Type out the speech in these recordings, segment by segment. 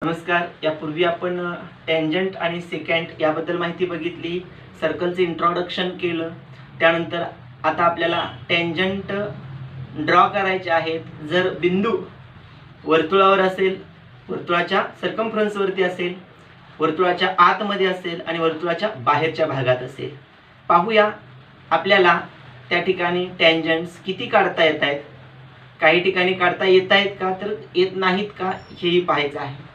नमस्कार. यापूर्वी आपण टेंजंट आणि सेकंड याबद्दल माहिती बघितली, सर्कलचे इंट्रोडक्शन केलं. त्यानंतर आता आपल्याला टेंजंट ड्रॉ करायचे आहेत. जर बिंदू वर्तुळावर असेल, वर्तुळाच्या सर्कम्फरन्सवरती असेल, वर्तुळाच्या आतमध्ये असेल आणि वर्तुळाच्या बाहेरच्या भागात असेल. पाहूया आपल्याला त्या ठिकाणी टेंजंट्स किती काढता येत आहेत, काही ठिकाणी काढता येत आहेत का, तर येत नाहीत का, हेही पाहायचं आहे.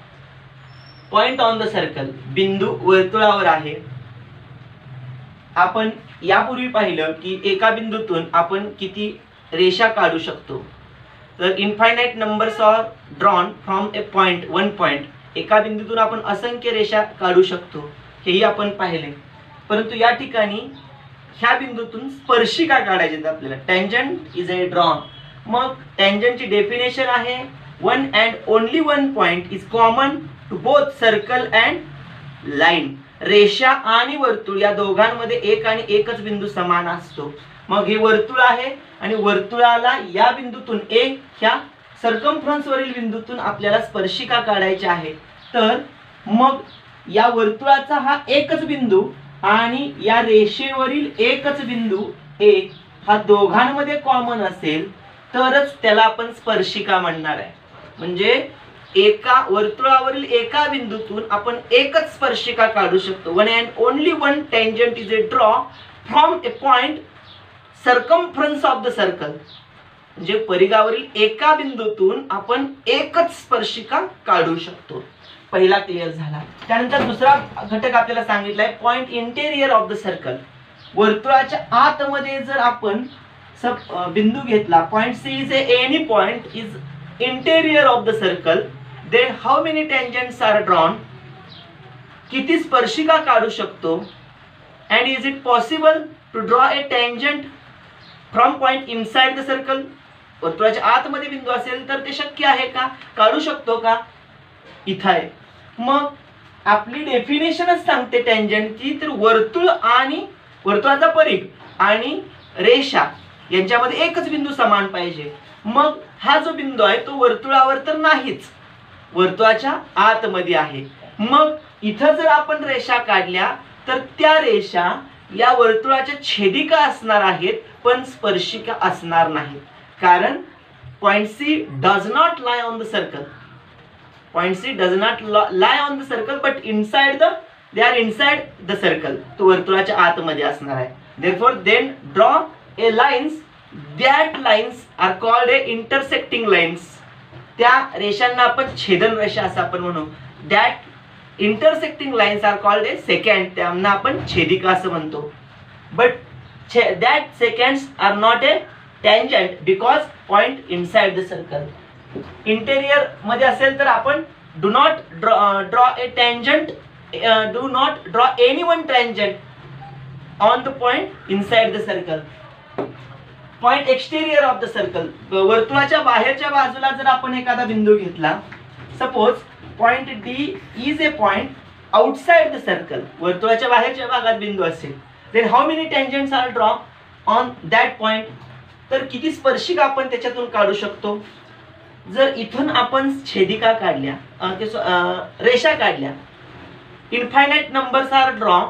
पॉइंट ऑन द सर्कल, बिंदू वर्तुळावर आहे. आपण यापूर्वी पाहिलं की एका बिंदूतून आपण किती रेषा काढू शकतो. तर infinite numbers are drawn from a point, one point. एका बिंदूतून आपण असंख्य रेषा काढू शकतो, हेही आपण पाहिले. परंतु या ठिकाणी ह्या बिंदूतून स्पर्शिका काढायची आपल्याला. Tangent is a drawn. मग टेंजंटची डेफिनेशन आहे, one and only one point is common to both circle and line. रेषा आणि वर्तुळ या दोघांमध्ये एक आणि एकच बिंदू समान असतो. मग हे वर्तुळ आहे आणि वर्तुळाला या बिंदूतून एक, ह्या सर्कम्फरन्स वरील बिंदूतून आपल्याला स्पर्शिका काढायची आहे. तर मग या वर्तुळाचा हा एकच बिंदू आणि या रेषेवरील एकच बिंदू एक हा दोघांमध्ये कॉमन असेल तरच त्याला आपण स्पर्शिका म्हणणार आहे. म्हणजे एका वर्तुळावरील एका बिंदूतून आपण एकच स्पर्शिका काढू शकतो. One and only one tangent is A draw from a point circumference of the circle. म्हणजे परिघावरील एका बिंदूतून आपण एकच स्पर्शिका काढू शकतो. पहिला क्लिअर झाला. त्यानंतर दुसरा घटक आपल्याला सांगितलाय, point interior of the circle. वर्तुळाच्या आतमध्ये जर आपण बिंदू घेतला, point C is any point is interior of the circle, then how many tangents are drawn? किती स्पर्शिका काढू शकतो? and is it possible to draw a tangent from point inside the circle? वर्तुळाच्या आतमध्ये बिंदू असेल तर ते शक्य आहे का, काढू शकतो का? इथं आहे. मग आपली डेफिनेशनच सांगते टेंजंटची, तर वर्तुळ आणि वर्तुळाचा परिघ आणि रेषा यांच्यामध्ये एकच बिंदू समान पाहिजे. मग हा जो बिंदू आहे तो वर्तुळावर तर नाहीच, वर्तुळाच्या आतमध्ये आहे. मग इथं जर आपण रेषा काढल्या तर त्या रेषा या वर्तुळाच्या छेदिका असणार आहेत, पण स्पर्शिका असणार नाहीत. कारण point C does not lie on the circle. Point C does not lie on the circle but inside the, they are inside the circle. तो वर्तुळाच्या आतमध्ये असणार आहे. Therefore then draw a lines, that lines are called a intersecting lines. त्या रेषांना आपण छेदन रेषा असं आपण म्हणू. That intersecting lines are called a secant, त्यांना आपण छेदिका असं म्हणतो. But that secants are not a tangent because point inside the circle. Interior मध्ये असेल तर आपण do not draw a tangent, do not draw any one tangent on the point inside the circle. Point exterior of the circle, वर्तुळाच्या बाहेरच्या बाजूला जर आपण एखादा बिंदू घेतला, suppose point D is a point outside the circle, वर्तुळाच्या बाहेरच्या भागात बिंदू असेल, then how many tangents are draw on that point. तर किती स्पर्शिका आपण त्याच्यातून काढू शकतो. जर इथून आपण छेदिका काढल्या, रेषा काढल्या, infinite numbers are draw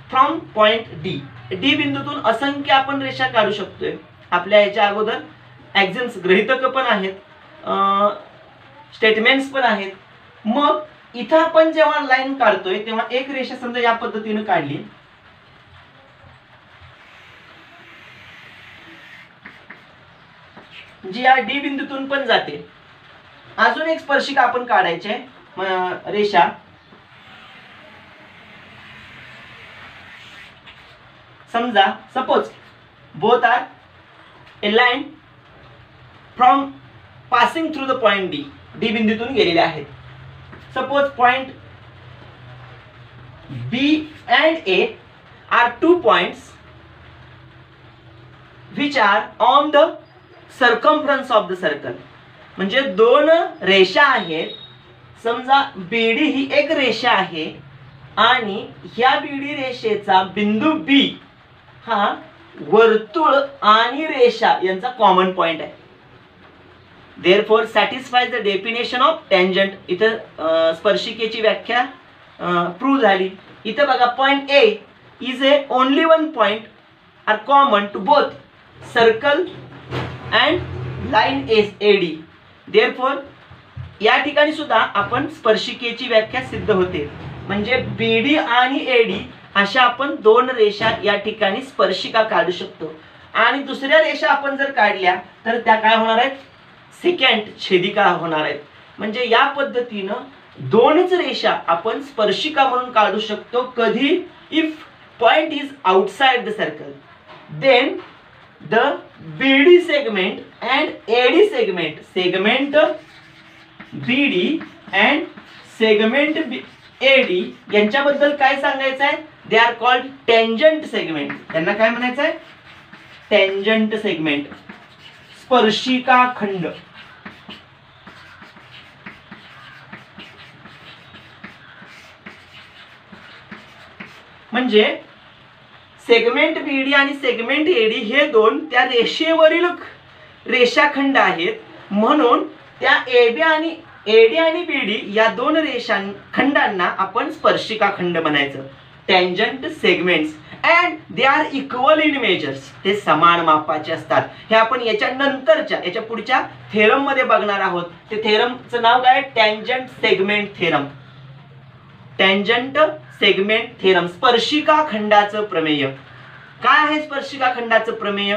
from point D. D बिंदूतून असंख्य आपण रेषा काढू शकतोय. आपल्या याच्या अगोदर ॲक्झिम्स, गृहीतक पण आहेत, स्टेटमेंट्स पण आहेत. मग इथं आपण जेव्हा लाईन काढतोय तेव्हा एक रेषा समजा या पद्धतीने काढली, जी या डी बिंदूतून पण जाते. अजून एक स्पर्शिका आपण काढायची आहे, रेषा. समजा suppose both are a line from passing through the point D. D बिंदूतून गेलेले आहेत. Suppose point B and A are two points which are on the circumference of the circle. म्हणजे दोन रेषा आहेत. समजा बीडी ही एक रेषा आहे आणि ह्या बीडी रेषेचा बिंदू बी हा वर्तुळ आणि रेषा यांचा कॉमन पॉइंट आहे. Therefore satisfy the definition of tangent. इथं स्पर्शिकेची व्याख्या प्रूव्ह झाली. इथं बघा point A is a only one point are common to both circle and line AD. देअरफॉर या ठिकाणी सुद्धा आपण स्पर्शिकेची व्याख्या सिद्ध होते. म्हणजे BD आणि AD अशा आपण दोन रेषा या ठिकाणी स्पर्शिका काढू शकतो. आणि दुसऱ्या रेषा आपण जर काढल्या तर त्या काय होणार आहेत, सेकंड छेदिका होणार आहेत. म्हणजे या पद्धतीनं दोनच रेषा आपण स्पर्शिका म्हणून काढू शकतो. कधी, if point is outside the circle, then the BD segment and AD segment, segment BD and segment AD यांच्याबद्दल काय सांगायचं आहे, they are called tangent segment. त्यांना काय म्हणायचं आहे, टेंजंट सेगमेंट, स्पर्शिका खंड. म्हणजे सेगमेंट BD आणि सेगमेंट AD हे दोन त्या रेषेवरील रेषाखंड आहेत. म्हणून त्या AD आणि BD या दोन रेषाखंडांना आपण स्पर्शिका खंड म्हणायचं, tangent segments. And they are equal in measures, ते समान मापाचे असतात. हे आपण याच्या नंतरच्या याच्या पुढच्या थेरम मध्ये बघणार आहोत. ते थेरमचं नाव काय, tangent segment theorem. Tangent segment theorem, स्पर्शिका खंडाचं प्रमेय. काय आहे स्पर्शिका खंडाचं प्रमेय,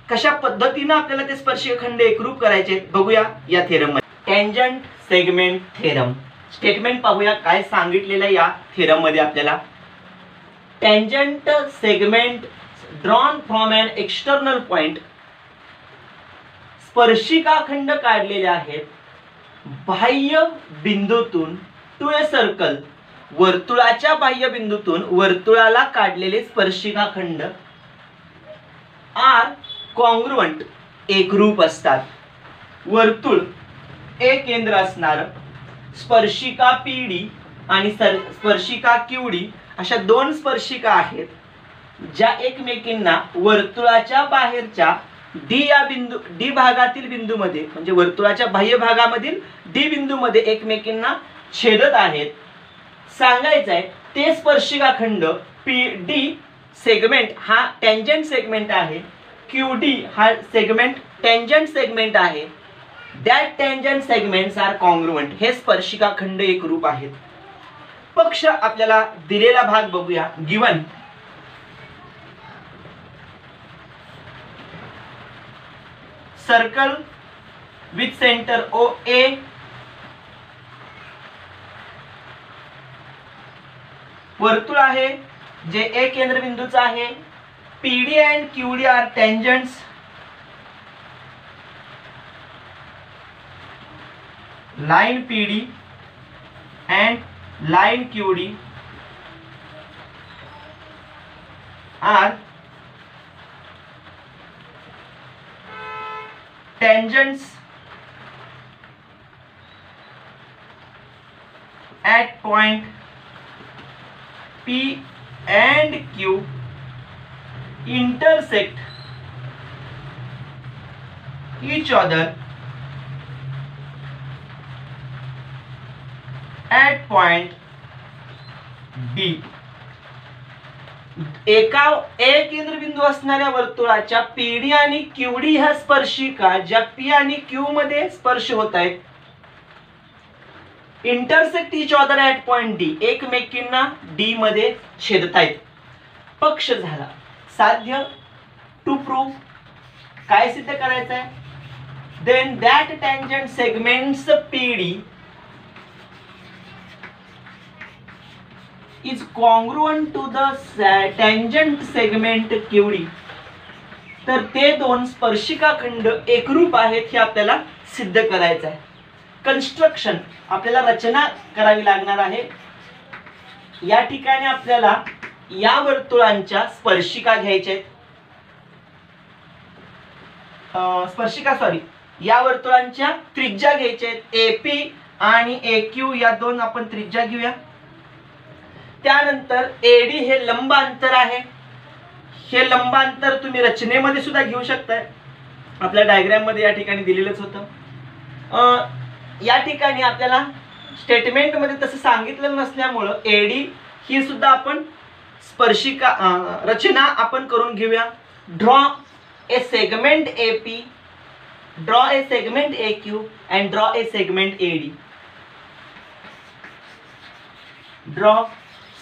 कशा पद्धतीने आपल्याला ते स्पर्शिका खंड एकरूप करायचे बघूया या थेरम मध्ये. टेंजंट सेगमेंट थेरम स्टेटमेंट पाहूया काय सांगितलेलं या थेरम मध्ये आपल्याला. Tangent segment drawn from an external point, स्पर्शिका खंड काढलेले आहेत बाह्य बिंदूतून टू ए सर्कल, वर्तुळाच्या बाह्य बिंदूतून वर्तुळाला काढलेले स्पर्शिका खंड आर कॉन्ग्रुएंट, एकरूप असतात. वर्तुळ ए केंद्र असणार, स्पर्शिका PD आणि स्पर्शिका QD अशा दोन स्पर्शिका आहेत ज्या एकमेकींना वर्तुळाच्या बाहेरच्या डी भागातील बिंदूमध्ये, म्हणजे वर्तुळाच्या बाह्य भागामधील D बिंदूमध्ये एकमेकींना छेदत आहेत. सांगायचं आहे ते स्पर्शिका खंड PD सेगमेंट हा टेंजंट सेगमेंट आहे, QD हा सेगमेंट टेंजंट सेगमेंट आहे. That tangent segments are congruent, हे स्पर्शिका खंड एकरूप आहेत. पक्ष आपल्याला दिलेला भाग बघूया. Given circle with center OA, वर्तुळ आहे जे A केंद्रबिंदूचं आहे. PD and QD are tangents. Line PD and line QD are tangents at point P and Q intersect each other at point D. एका A केंद्रबिंदू असणाऱ्या वर्तुळाच्या PD आणि QD ह्या स्पर्शिका ज्या P आणि Q मध्ये स्पर्श होत आहेत, intersect each other at point D, एकमेकींना D मध्ये छेदत आहेत. पक्ष झाला साध्य. टू प्रूव्ह, काय सिद्ध करायचं आहे, then that tangent segments PD is congruent to the tangent segment QD. तर ते दोन स्पर्शिका खंड एकरूप आहेत हे आपल्याला सिद्ध करायचं आहे. कन्स्ट्रक्शन आपल्याला रचना करावी लागणार आहे. या ठिकाणी आपल्याला या वर्तुळांच्या स्पर्शिका घ्यायच्या आहेत. या वर्तुळांच्या त्रिज्या घ्यायच्या आहेत. AP आणि AQ या दोन आपण त्रिज्या घेऊया. त्यानंतर AD हे लंब अंतर आहे. हे लंब अंतर तुम्ही रचनेमध्ये सुद्धा घेऊ शकताय, आपल्या डायग्राम मध्ये या ठिकाणी दिलेलंच होतं. या ठिकाणी आपल्याला स्टेटमेंटमध्ये तसं सांगितलं नसल्यामुळं एडी ही सुद्धा आपण स्पर्शिका रचना आपण करून घेऊया. Draw A segment AP, draw A segment AQ and draw A segment AD. Draw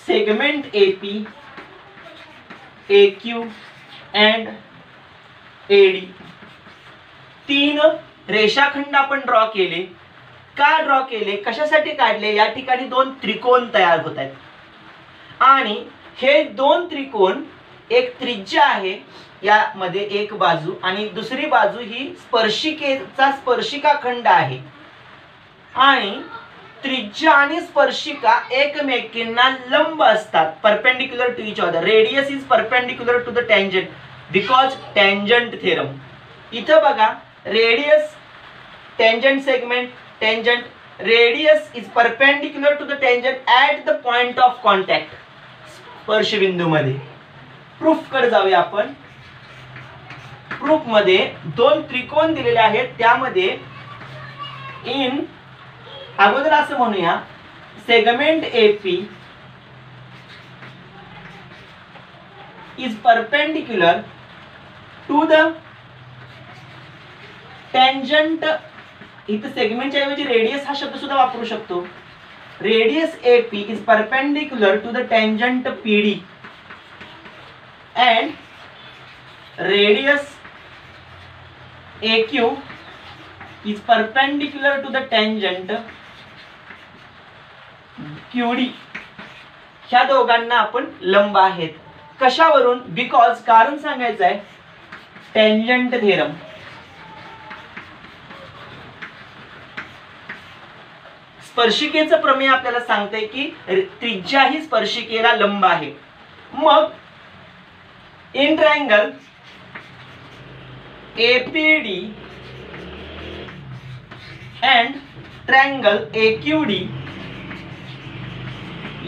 segment AP, AQ and AD. 3 रेषाखंड आपण ड्रॉ केले. का ड्रॉ केले, कशासाठी काढले, या ठिकाणी 2 त्रिकोण तयार होत आहेत आणि हे 2 त्रिकोण, एक त्रिज्या आहे यामध्ये एक बाजू आणि दुसरी बाजू ही स्पर्शिकेचा स्पर्शिका खंड आहे आणि त्रिज्या आणि स्पर्शिका एकमेकींना लंब असतात, perpendicular to each other. Radius is perpendicular to the tangent because tangent theorem. इथं बघा, radius tangent segment, tangent, radius is perpendicular to the tangent at the point of contact. स्पर्श बिंदू मध्ये. प्रूफ कडे जाऊया आपण. प्रूफ मध्ये 2 त्रिकोण दिलेले आहेत, त्यामध्ये इन अगोदर असं म्हणूया, segment AP is perpendicular to the tangent. इथं सेगमेंटच्या ऐवजी रेडियस हा शब्द सुद्धा वापरू शकतो. Radius AP is perpendicular to the tangent PD and radius AQ is perpendicular to the tangent QD. ह्या दोघांना आपण लंब आहेत. कशावरून, बिकॉज, कारण सांगायचं आहे, टँजंट थेरम. स्पर्शिकेचं प्रमेय आपल्याला सांगते की त्रिज्या ही स्पर्शिकेला लंब आहे. मग in triangle APD and triangle AQD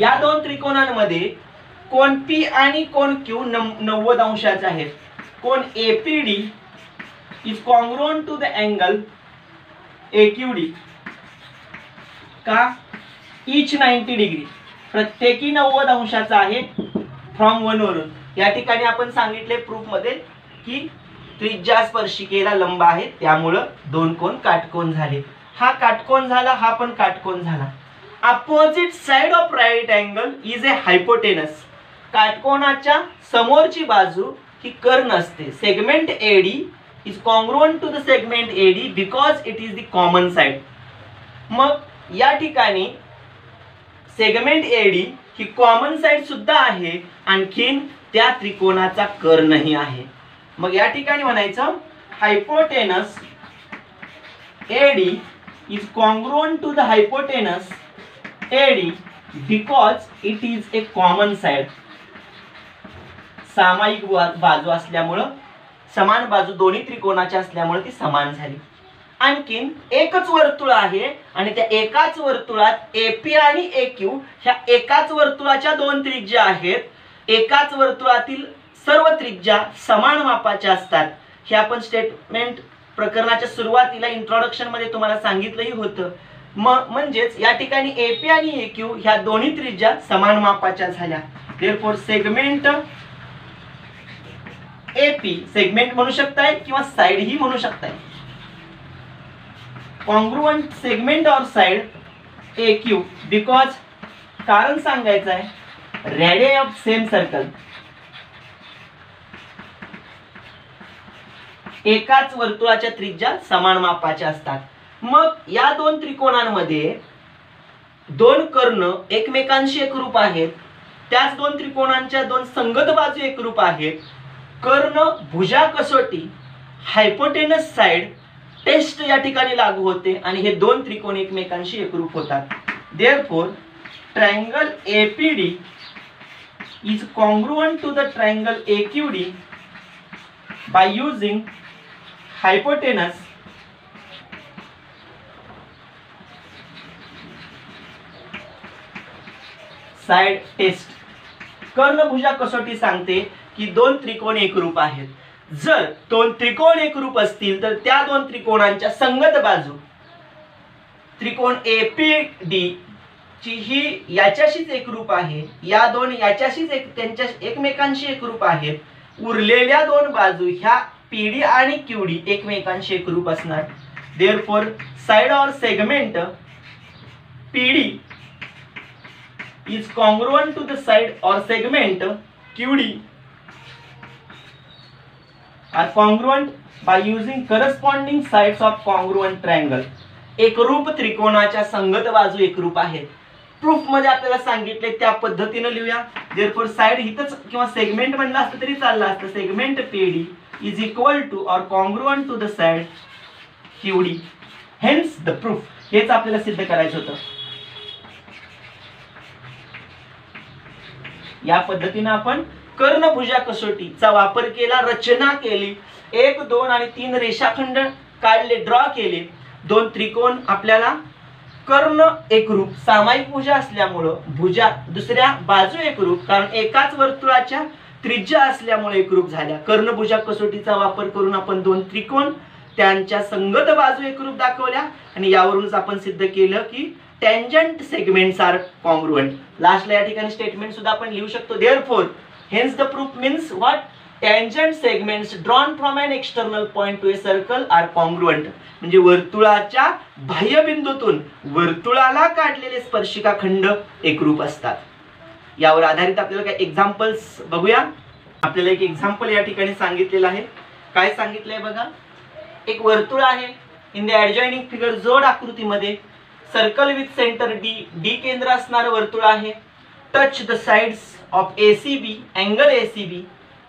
या 2 त्रिकोणांमध्ये कोण P आणि कोण Q 90 अंशाचे आहेत. कोण APD is congruent to the angle AQD. का, इच 90 डिग्री, प्रत्येकी 90 अंशाचा आहे फ्रॉम 1 वरून. या ठिकाणी आपण सांगितले प्रूफ मध्ये की त्रिज्या स्पर्शिकेला लंब आहे, त्यामुळं 2 कोण काटकोन झाले. हा काटकोन झाला, हा पण काटकोन झाला. Opposite side of right angle is a hypotenuse. काटकोनाच्या समोरची बाजू ही कर्ण असते. Segment AD is congruent to the segment AD because it is the common side. मग या ठिकाणी सेगमेंट AD ही कॉमन साइड सुद्धा आहे, आणखीन त्या त्रिकोणाचा कर्णही आहे. मग या ठिकाणी म्हणायचं, hypotenuse AD is congruent to the hypotenuse AD because it is a common side. सामायिक बाजू असल्यामुळं, समान बाजू दोन्ही त्रिकोणाच्या असल्यामुळे ती समान झाली. आणखीन एकच वर्तुळ आहे आणि त्या एकाच वर्तुळात AP आणि AQ ह्या एकाच वर्तुळाच्या 2 त्रिज्या आहेत. एकाच वर्तुळातील सर्व त्रिज्या समान मापाच्या असतात. हे आपण स्टेटमेंट प्रकरणाच्या सुरुवातीला इंट्रोडक्शन मध्ये तुम्हाला सांगितलंही होतं. म्हणजेच या ठिकाणी AP आणि AQ ह्या दोन्ही त्रिज्या समान मापाच्या झाल्या. देअरफॉर सेगमेंट AP, सेगमेंट म्हणू शकताय किंवा साइड ही म्हणू शकताय. कॉन्ग्रुएंट सेगमेंट और साइड AQ बिकॉज, कारण सांगायचं आहे, रेडियस ऑफ सेम सर्कल, एकाच वर्तुळाच्या त्रिज्या समान मापाच्या असतात. मग या 2 त्रिकोणांमध्ये 2 कर्ण एकमेकांशी एकरूप आहेत. त्याच 2 त्रिकोणांच्या 2 संगत बाजू एकरूप आहेत. कर्ण भुजा कसोटी, हायपोटेनस साइड टेस्ट या ठिकाणी लागू होते आणि हे 2 त्रिकोण एकमेकांशी एकरूप होतात. Therefore triangle APD is congruent to the triangle AQD by using hypotenuse side test. कर्णभुजा कसोटी सांगते की 2 त्रिकोण एकरूप आहेत. जर 2 त्रिकोण एकरूप असतील तर त्या 2 त्रिकोणांच्या संगत बाजू त्रिकोण एपीडी ची ही याच्याशीच एकरूप आहे, या दोन याच्याशीच त्यांच्या एकमेकांशी एकरूप आहेत, उरलेल्या दोन बाजू ह्या पीडी आणि क्यूडी एकमेकांशी एकरूप असणार. देअरफॉर साइड और segment PD is congruent to the side or segment QD are congruent by using corresponding sides of congruent triangle. एकरूप त्रिकोणाच्या संगत बाजू एकरूप आहेत. प्रूफ मध्ये आपल्याला सांगितले त्या पद्धतीने लिहूया. therefore साइड हितच किंवा सेगमेंट म्हणलं असतं तरी चाललं असतं. Segment PD is equal to or congruent to the side QD. hence the proof. हेच आपल्याला सिद्ध करायचं होतं. या पद्धतीने आपण कर्णभुजा कसोटीचा वापर केला, रचना केली, 1, 2 आणि 3 रेषाखंड काढले, ड्रॉ केले, 2 त्रिकोण आपल्याला कर्ण एकरूप सामायिक भुजा असल्यामुळं भुजा दुसऱ्या बाजू एकरूप, कारण एकाच वर्तुळाच्या त्रिज्या असल्यामुळे एकरूप झाल्या. कर्णभुजा कसोटीचा वापर करून आपण 2 त्रिकोण त्यांच्या संगत बाजू एकरूप दाखवल्या आणि यावरूनच आपण सिद्ध केलं की tangent segments are congruent. लास्टला या ठिकाणी स्टेटमेंट सुद्धा आपण लिहू शकतो. therefore hence the proof means what? tangent segments drawn from an external point to a circle are congruent. म्हणजे वर्तुळाच्या बाह्य बिंदूतून वर्तुळाला काढलेले स्पर्शिका खंड एकरूप असतात. यावर आधारित आपल्याला काही एक्झाम्पल्स बघूया. आपल्याला एक एक्झाम्पल या ठिकाणी सांगितलेलं आहे. काय सांगितलंय बघा. एक वर्तुळ आहे. इन द ॲडजॉइनिंग फिगर जोड आकृतीमध्ये सर्कल विथ सेंटर डी केंद्र असणारे वर्तुळ आहे. Touch the sides of ACB, angle ACB,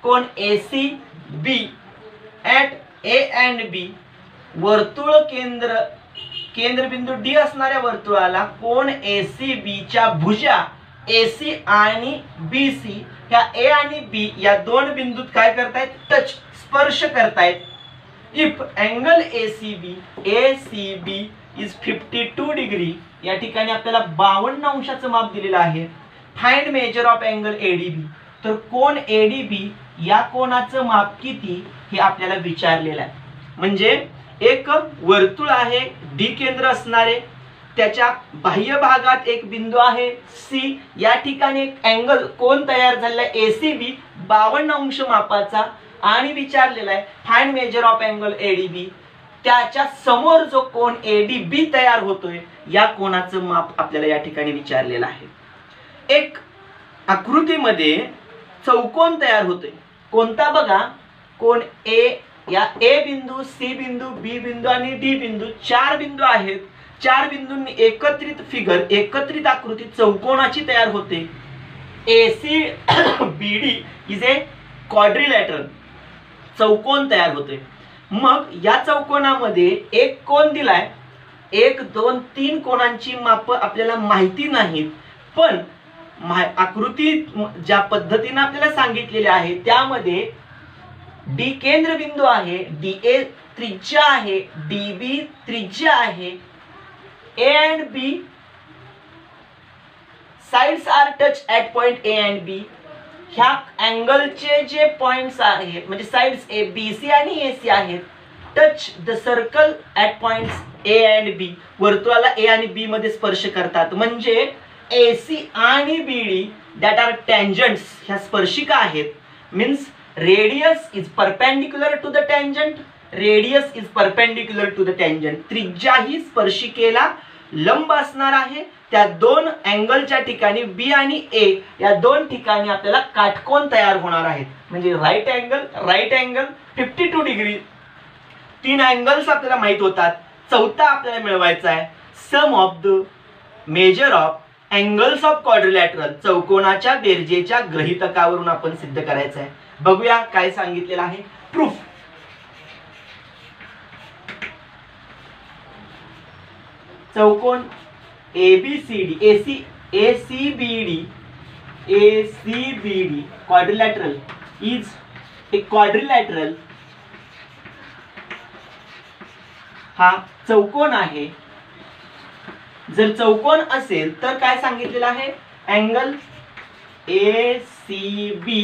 कोण एसीबी ॲट ए अँड बी. वर्तुळ केंद्रबिंदू डी असणाऱ्या वर्तुळाला कोण एसीबी च्या भुजा एसी आणि बीसी ह्या ए आणि बी या दोन बिंदूत काय करतायत? टच, स्पर्श करतायत. If angle ACB is 52 degree, या ठिकाणी आपल्याला 52 अंशाचं माप दिलेलं आहे. Find measure of angle ADB. तर कोण एडीबी या कोणाचं माप किती हे आपल्याला विचारलेलं आहे. म्हणजे एक वर्तुळ आहे डी केंद्र असणारे, त्याच्या बाह्य भागात एक बिंदू आहे सी, या ठिकाणी एक अँगल कोण तयार झालेला आहे एसीबी 52 अंश मापाचा आणि विचारलेला आहे find measure of angle ADB. त्याच्या समोर जो कोण एडीबी तयार होतोय या कोणाचं माप आपल्याला या ठिकाणी विचारलेलं आहे. एक आकृतीमध्ये चौकोन तयार होतोय. कोणता बघा? कोण ए, या ए बिंदू, सी बिंदू, बी बिंदू आणि डी बिंदू 4 बिंदू आहेत. 4 बिंदूंनी एकत्रित आकृती चौकोनाची तयार होते. AC BD is a quadrilateral, चौकोन तयार होते. मग या चौकोनामध्ये एक कोन दिलाय, 1, 2, 3 कोणांची माप आपल्याला माहिती नाहीत, पण आकृती ज्या पद्धतीने आपल्याला सांगितलेली आहे त्यामध्ये डी केंद्रबिंदू आहे, डी ए त्रिज्या आहे, डी बी त्रिज्या आहे, A and B sides are touch at point A and B. ह्या अँगलचे जे पॉइंट्स आहेत म्हणजे साइड्स ए बी सी आणि ए सी आहेत, touch the circle at points A and B, वर्तुळाला ए आणि बी मध्ये स्पर्श करतात. म्हणजे ए सी आणि B D that are tangents, ह्या स्पर्शिका आहेत. Means radius is perpendicular to the tangent, radius is perpendicular to the tangent. त्रिज्या ही स्पर्शिकेला लंब असणार आहे. त्या दोन अँगलच्या ठिकाणी बी आणि ए या दोन ठिकाणी आपल्याला काटकोन तयार होणार आहेत. म्हणजे राईट अँगल 52 डिग्री. 3 अँगल्स आपल्याला माहित होतात. चौथा आपल्याला मिळवायचा आहे sum of the measure of angles of quadrilateral, चौकोनाच्या बेरजेच्या गृहीतकावरून आपण सिद्ध करायचं आहे. बघूया काय सांगितलेलं आहे. प्रूफ. चौकोन ABCD ACBD quadrilateral is a quadrilateral. हा चौकोन आहे. जर चौकोन असेल तर काय सांगितलेलं आहे? Angle ACB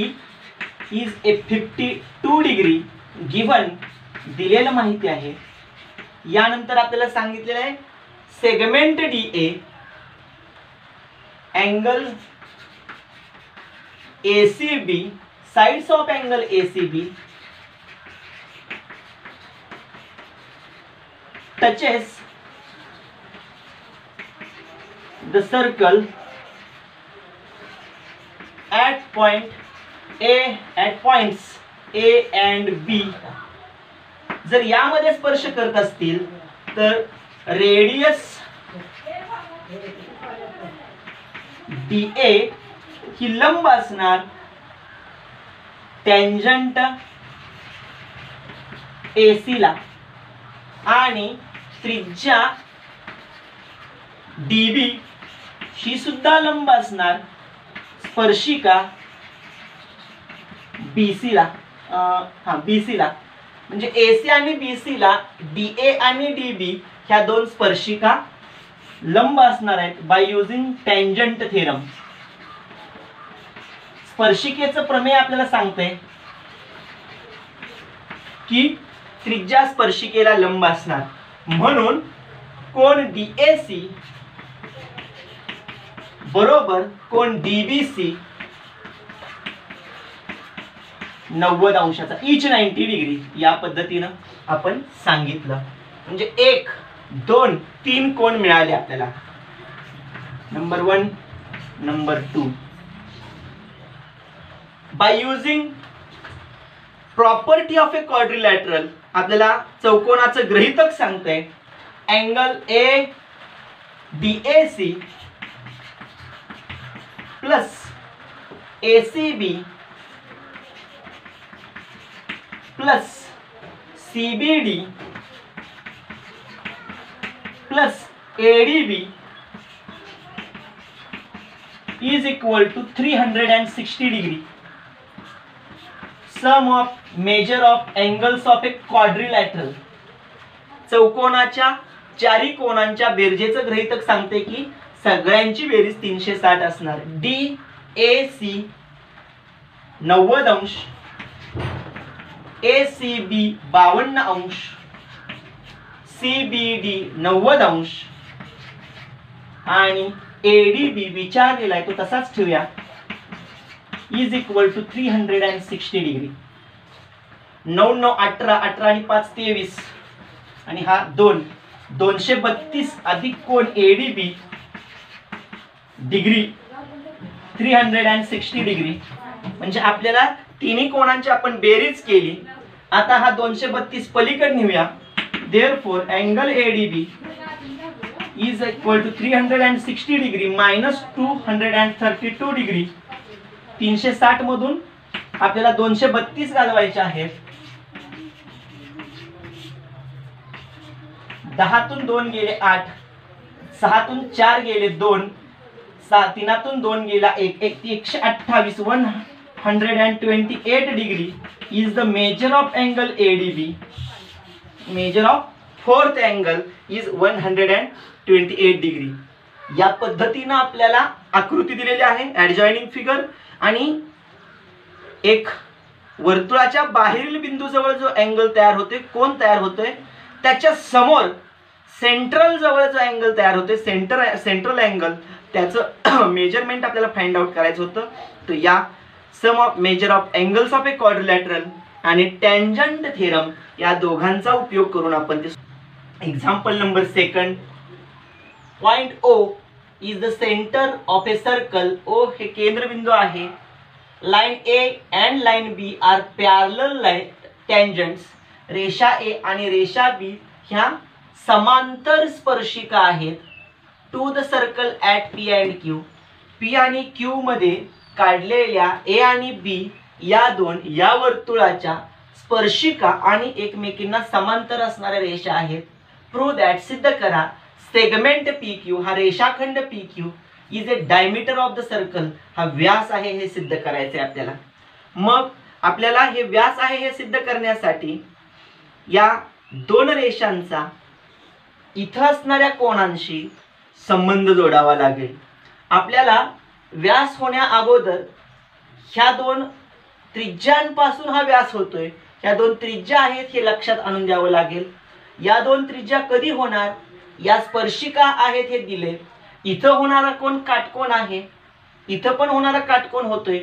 is a 52 degree given, दिलेलं माहिती आहे. यानंतर आपल्याला सांगितलेलं आहे segment DA angle ACB, sides of angle ACB touches the circle at points A and B. जर यामध्ये स्पर्श करत असतील तर रेडियस DA ही लंब असणार टँजंट AC ला आणि त्रिज्या DB ही सुद्धा लंब असणार स्पर्शिका BC ला. BC ला म्हणजे AC आणि BC ला DA आणि DB ह्या दोन स्पर्शिका लंब असणार आहेत बाय युजिंग टँजंट थेरम. स्पर्शिकेचं प्रमेय आपल्याला सांगते की त्रिज्या स्पर्शिकेला लंब असणार म्हणून कोन DAC बरोबर कोन DBC 90 अंशाचा इच 90 डिग्री या पद्धतीनं आपण सांगितलं. म्हणजे 1 2 3 कोन मिळाले आपल्याला. Number 1 number 2. By using property of a quadrilateral आपल्याला चौकोनाचं गृहीतक सांगते angle ADAC plus ACB plus CBD plus ADB is equal to 360 degree. Sum of measure of angles of a quadrilateral. चौकोनाच्या चारी कोनांच्या बेरजेचं गृहीतक सांगते की सगळ्यांची बेरीज 360 असणार. DAC 90 अंश, ACB 52 अंश, CBD 90 अंश आणि ADB विचारलेला आहे तो तसाच ठेवूया इज इक्वल टू 360 डिग्री. 9 9 18 18 आणि 5 23 आणि हा 2 232 अधिक कोन ADB डिग्री 360 डिग्री. म्हणजे आपल्याला तिन्ही कोणांची आपण बेरीज केली. आता हा 232 पलीकडे नेऊया. Therefore angle ADB is equal to 360 degree minus 232 degree. 360 मधून आपल्याला 232 घालवायचे आहेत. 10 तून 2 गेले 8, 6 तून 4 गेले 2, 3 तून 2 गेला 1, 128 128 degree is the measure of angle ADB. Measure of fourth angle is 128 degree. या पद्धतीने आपल्याला आकृती दिलेली आहे ऍडजॉइनिंग फिगर आणि एक वर्तुळाच्या बाहेरील बिंदू जवळ जो अँगल तयार होते कोन तयार होतोय त्याच्या समोर सेंट्रल जवळ जो अँगल तयार होते सेंट्रल अँगल त्याचं मेजरमेंट आपल्याला फाइंड आउट करायचं होतं. तर या sum of measure of angles of a quadrilateral आणि टँजंट थेरम या दोघांचा उपयोग करून आपण ते. Example number 2. Point O is the center of a circle. O हे केंद्रबिंदू आहे. Line A and line B are parallel tangents. रेषा A आणि रेषा B ह्या समांतर स्पर्शिका आहेत to the circle at P and Q. P आणि Q मध्ये काढलेल्या A आणि B या वर्तुळाच्या स्पर्शिका आणि एकमेकींना समांतर असणाऱ्या रेषा आहेत. प्रूव्ह दॅट सिद्ध करा सेगमेंट PQ हा रेषाखंड PQ is a diameter of the circle हा व्यास आहे हे सिद्ध करायचे आपल्याला. मग आपल्याला हे व्यास आहे हे सिद्ध करण्यासाठी या दोन रेषांचा इथं असणाऱ्या कोनांशी संबंध जोडावा लागेल. आपल्याला व्यास होण्या अगोदर ह्या दोन त्रिज्यांपासून हा व्यास होतोय. ह्या दोन त्रिज्या आहेत हे लक्षात आणून द्यावं लागेल. या दोन त्रिज्या कधी होणार या स्पर्शिका आहेत हे दिले. इथं होणारा कोण काटकोन आहे, इथं पण होणारा काटकोन होतोय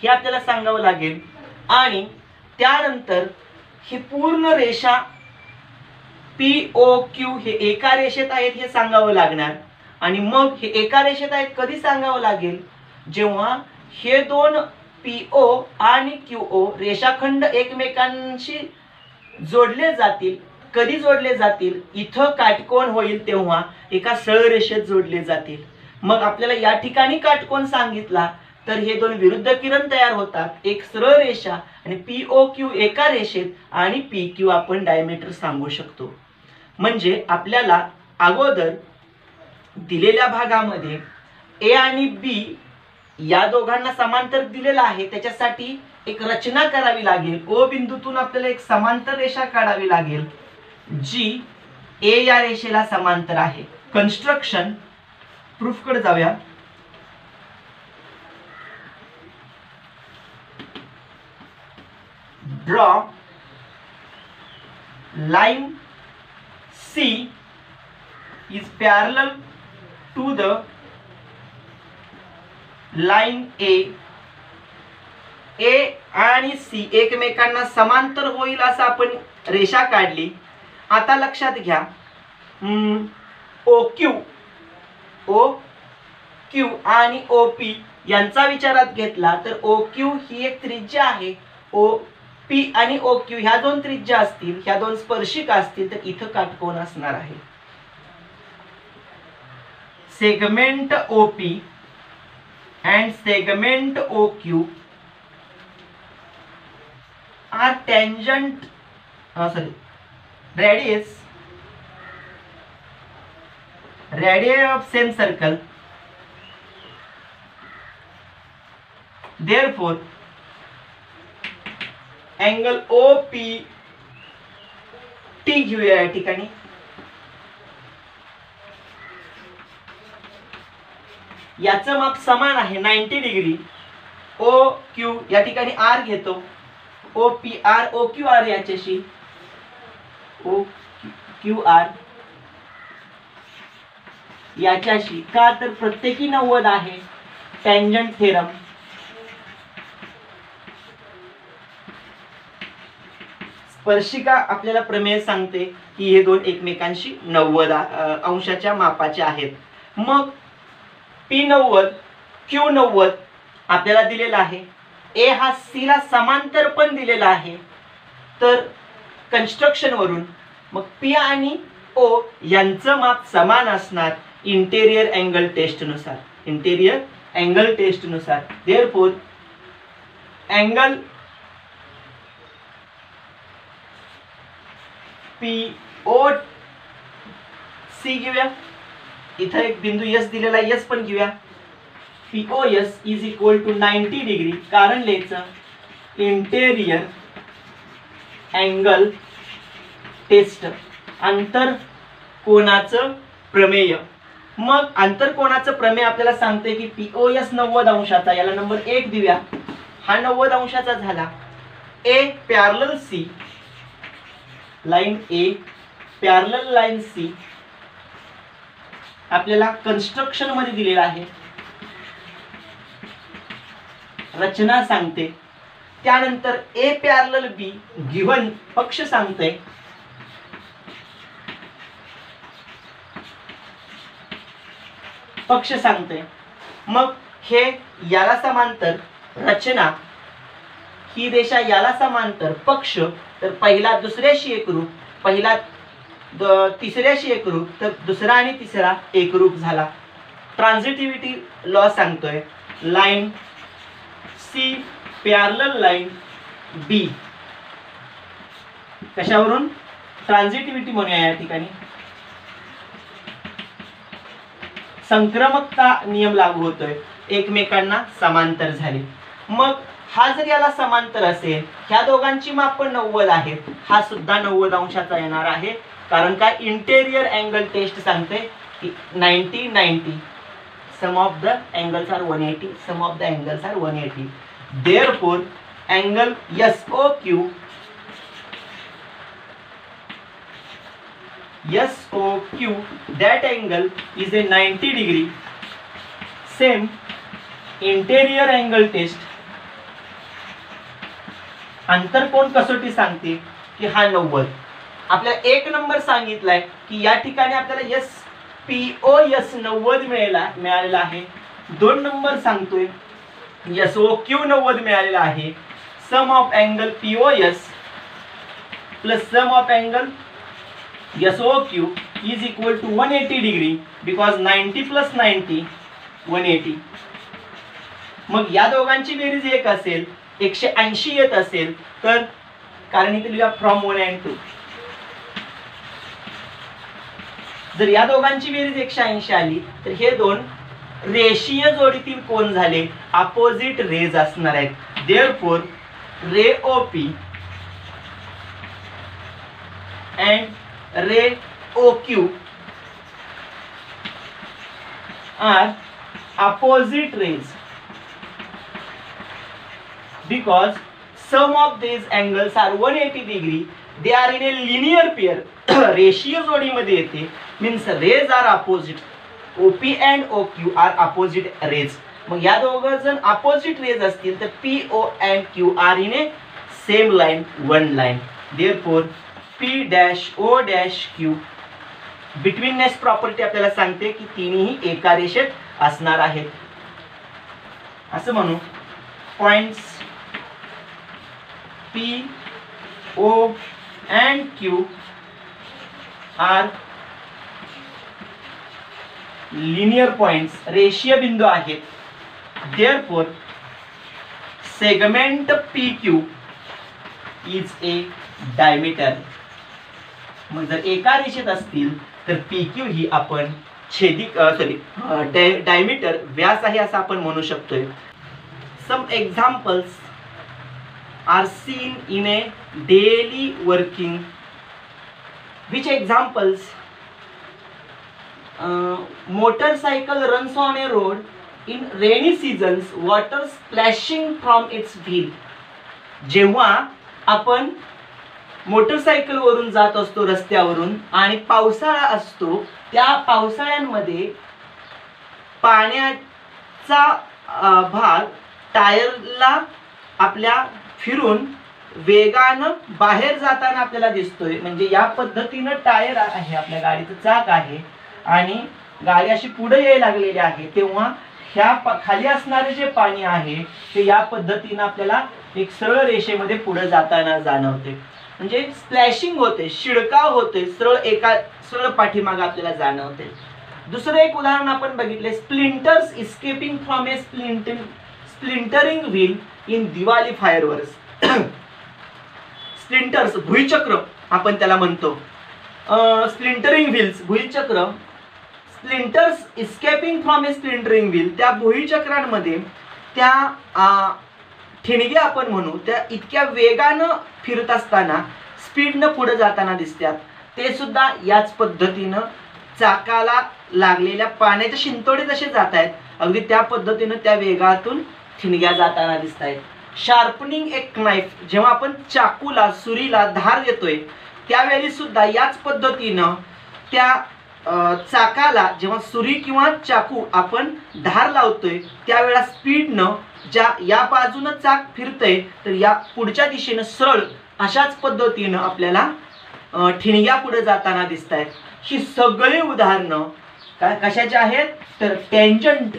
हे आपल्याला सांगावं लागेल. आणि त्यानंतर ही पूर्ण रेषा POQ हे एका रेषेत आहेत हे सांगावं लागणार. आणि मग हे एका रेषेत आहेत कधी सांगावं लागेल, जेव्हा हे दोन PO आणि QO रेषाखंड एकमेकांशी जोडले जातील. कधी जोडले जातील, इथं काटकोन होईल तेव्हा एका सरळ रेषेत जोडले जातील. मग आपल्याला या ठिकाणी काटकोन सांगितला तर हे दोन विरुद्ध किरण तयार होतात, एक सरळ रेषा आणि POQ एका रेषेत आणि PQ आपण डायमीटर सांगू शकतो. म्हणजे आपल्याला अगोदर दिलेल्या भागामध्ये A आणि B या दोघांना समांतर दिलेला आहे, त्याच्यासाठी एक रचना करावी लागेल. O बिंदूतून आपल्याला एक समांतर रेषा काढावी लागेल जी A या रेषेला समांतर आहे. कन्स्ट्रक्शन प्रूफ कडे जाऊया. Draw line C is parallel to the line A. A आणि C एकमेकांना समांतर होईल असं आपण रेषा काढली. आता लक्षात घ्या, OQ आणि OP यांचा विचारात घेतला तर OQ ही एक त्रिज्या आहे. OP आणि OQ ह्या दोन त्रिज्या असतील, ह्या दोन स्पर्शिका असतील, तर इथं काटकोन असणार आहे. Segment OP and segment OQ are tangent radii of same circle. Therefore angle OPT घेऊया या ठिकाणी. याचं माप समान आहे 90 डिग्री. OQ या ठिकाणी R घेतो, OPR OQR याच्याशी OQR याच्याशी, का तर प्रत्येकी 90 आहे. Tangent theorem. स्पर्शिका आपल्याला प्रमेय सांगते की हे दोन एकमेकांशी 90 अंशाच्या मापाचे आहेत. मग P90 Q90 आपल्याला दिलेला आहे. A हा C ला समांतर पण दिलेला आहे. तर कन्स्ट्रक्शन वरून मग P आणि O यांचं माप समान असणार इंटेरियर अँगल टेस्ट नुसार. इंटेरियर अँगल टेस्ट नुसार. देअरफॉर अँगल POC घेऊया. इथं एक बिंदू S दिलेला, S पण घेऊया. POS is equal to 90 degree. कारण लिहायचं इंटेरियर अँगल टेस्ट, अंतर कोनाचं प्रमेय. मग अंतर कोनाचं प्रमेय आपल्याला सांगते की POS 90 अंशाचा, याला नंबर 1 देऊया. हा 90 अंशाचा झाला. A parallel C, line A parallel line C आपल्याला कन्स्ट्रक्शन मध्ये दिलेला आहे. रचना सांगते. त्यानंतर A पॅरलल B गिवन पक्ष सांगते. पक्ष सांगते. मग हे याला समांतर रचना, ही रेषा याला समांतर, पक्ष तर पहिला दुसऱ्याशी एकरूप, पहिला तिसऱ्याशी एकरूप, तर दुसरा आणि तिसरा एकरूप झाला. ट्रान्झिटिव्हिटी लॉ सांगतोय line C parallel line B. कशावरून? ट्रान्झिटिव्हिटी म्हणूया या ठिकाणी. संक्रमकता नियम लागू होतोय, एकमेकांना समांतर झाले. मग हा जर याला समांतर असेल, ह्या दोघांची माप 90 आहेत, हा सुद्धा 90 अंशाचा येणार आहे. कारण काय? इंटेरियर अँगल टेस्ट सांगते की 90 sum of the angles are 180, sum of the angles are 180. Therefore angle SOQ SOQ, that angle is a 90 degree. Same interior angle test. आंतरकोन कसोटी सांगते की हा 90. आपल्याला एक नंबर सांगितलाय की या ठिकाणी आपल्याला SPOS 90 मिळालेला आहे. 2 नंबर सांगतोय SOQ 90 मिळालेला आहे. Sum of angle POS plus sum of angle SOQ is equal to 180 degree because 90 plus 90 180. मग या दोघांची बेरीज एक असेल 180 येत असेल तर कारण इथे लिहूया फ्रॉम 1 and 2. जर या दोघांची बेरीज 180 आली तर हे दोन रेषीय जोडीतील कोन झाले, अपोजिट रेज असणार आहेत. Therefore ray OP and ray OQ are opposite rays because sum of these angles are 180 degree. They are in a linear pair. रेषीय जोडीमध्ये येते means rays are opposite. OP and OQ are opposite rays. मग या दोघं जण opposite rays असतील तर PO and Q are in a same line, one line. Therefore P-O-Q betweenness property आपल्याला सांगते की तिन्ही एका रेषेत असणार आहेत. असं म्हणू points P, O and Q are linear points, रेषीय बिंदू आहेत. Therefore segment PQ is a diameter. मग जर एका रेषेत असतील तर PQ ही आपण छेदिक डायमीटर व्यास आहे असं आपण म्हणू शकतोय. Some examples are seen in a daily working. Which examples? Motorcycle runs on a road in rainy seasons, water splashing from its wheel. जेव्हा आपण मोटरसायकल वरून जात असतो रस्त्यावरून आणि पावसाळा असतो त्या पावसाळ्यांमध्ये पाण्याचा भाग टायरला आपल्या फिरून वेगानं बाहेर जाताना आपल्याला दिसतोय. म्हणजे या पद्धतीनं टायर आहे, आपल्या गाडीचं चाक आहे आणि गाडी अशी पुढे यायला लागलेली आहे तेव्हा ह्या खाली असणारे जे पाणी आहे ते या पद्धतीनं आपल्याला एक सरळ रेषेमध्ये पुढे जाताना जाणवते. म्हणजे स्प्लॅशिंग होते, शिडकाव होते, सरळ पाठीमागे आपल्याला जाणवते. दुसरं एक उदाहरण आपण बघितले, splinters escaping from a splintering wheel in Diwali fireworks. Splinters भुईचक्र आपण त्याला म्हणतो. स्प्लिंटरिंग व्हील्स भुईचक्र. Splinters escaping from a splintering wheel, त्या भुईचक्रांमध्ये त्या ठिणग्या आपण म्हणू त्या इतक्या वेगानं फिरत असताना स्पीडनं पुढे जाताना दिसतात. ते सुद्धा याच पद्धतीनं चाकाला लागलेल्या पाण्याच्या शिंतोडे जसे जात आहेत अगदी त्या पद्धतीनं त्या वेगातून ठिणग्या जाताना दिसत आहेत. शार्पनिंग एक नाईफ, जेव्हा आपण चाकूला सुरीला धार देतोय त्यावेळी सुद्धा याच पद्धतीनं त्या चाकाला जेव्हा सुरी किंवा चाकू आपण धार लावतोय त्यावेळेला स्पीडनं या बाजूनं चाक फिरतय तर या पुढच्या दिशेनं सरळ अशाच पद्धतीनं आपल्याला ठिणग्या पुढे जाताना दिसत आहेत. ही सगळी उदाहरणं कशाची आहेत तर टेंजंट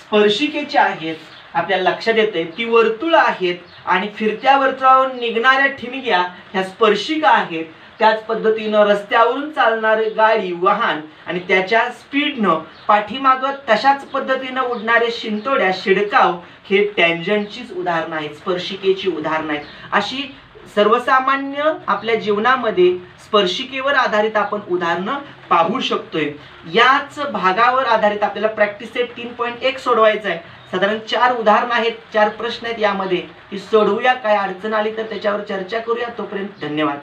स्पर्शिकेची आहेत. आपल्याला लक्षात येते ती वर्तुळ आहेत आणि फिरत्या वर्तुळावरून निघणाऱ्या ठिणग्या ह्या स्पर्शिका आहेत. त्याच पद्धतीनं रस्त्यावरून चालणारे गाडी वाहन आणि त्याच्या स्पीडनं पाठीमागं तशाच पद्धतीनं उडणारे शिंतोड्या शिडकाव हे टेंजंटचीच उदाहरणं आहेत, स्पर्शिकेची उदाहरणं आहेत. अशी सर्वसामान्य आपल्या जीवनामध्ये स्पर्शिकेवर आधारित आपण उदाहरणं पाहू शकतोय. याच भागावर आधारित आपल्याला प्रॅक्टिस सेट 3.1 सोडवायचं आहे. साधारण 4 उदाहरणं आहेत, 4 प्रश्न आहेत यामध्ये. ती सोडवूया. काय अडचण आली तर त्याच्यावर चर्चा करूया. तोपर्यंत धन्यवाद.